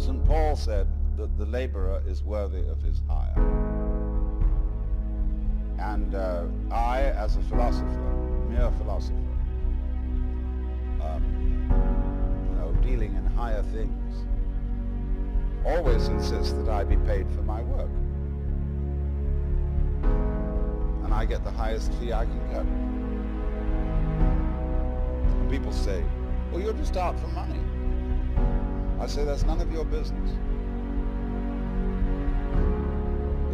St. Paul said that the laborer is worthy of his hire. And I, as a philosopher, mere philosopher, dealing in higher things, always insist that I be paid for my work. And I get the highest fee I can get. And people say, well, you're just out for money. I say, that's none of your business.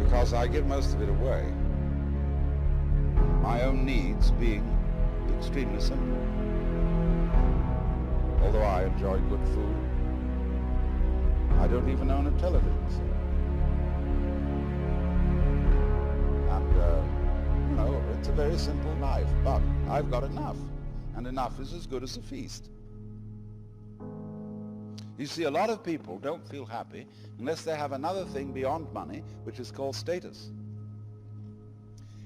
Because I give most of it away. My own needs being extremely simple. Although I enjoy good food, I don't even own a television set. And, it's a very simple life, but I've got enough, and enough is as good as a feast. You see, a lot of people don't feel happy unless they have another thing beyond money, which is called status.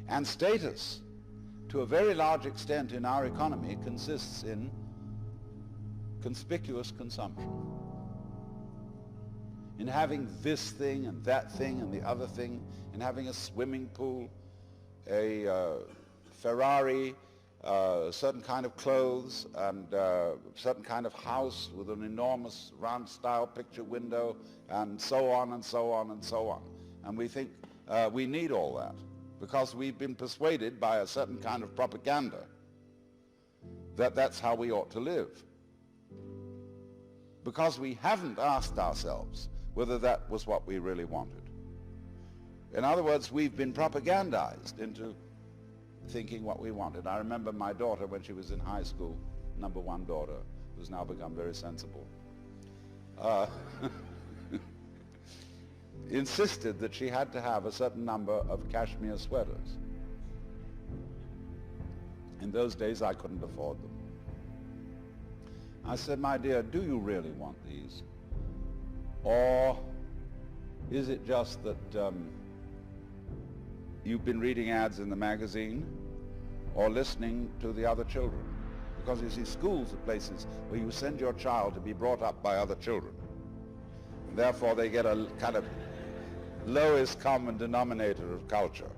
And status, to a very large extent in our economy, consists in conspicuous consumption. In having this thing and that thing and the other thing, in having a swimming pool, a Ferrari, a certain kind of clothes, and a certain kind of house with an enormous round style picture window, and so on and so on and so on. And we think we need all that because we've been persuaded by a certain kind of propaganda that that's how we ought to live. Because we haven't asked ourselves whether that was what we really wanted. In other words, we've been propagandized into thinking what we wanted. I remember my daughter when she was in high school, number one daughter, who's now become very sensible, insisted that she had to have a certain number of cashmere sweaters. In those days, I couldn't afford them. I said, my dear, do you really want these? Or is it just that you've been reading ads in the magazine or listening to the other children? Because you see, schools are places where you send your child to be brought up by other children. And therefore, they get a kind of lowest common denominator of culture.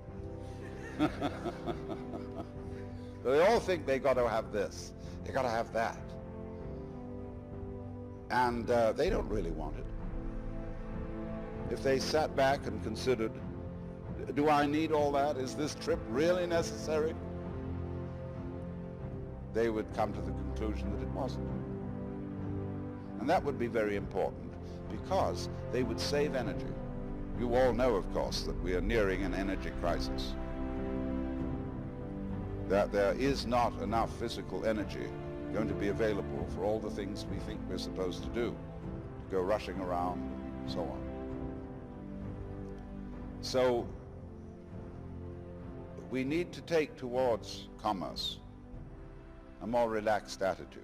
They all think they got to have this, they got to have that. And they don't really want it. If they sat back and considered, do I need all that? Is this trip really necessary? They would come to the conclusion that it wasn't. And that would be very important because they would save energy. You all know, of course, that we are nearing an energy crisis. That there is not enough physical energy going to be available for all the things we think we're supposed to do, to go rushing around, and so on. So we need to take towards commerce a more relaxed attitude.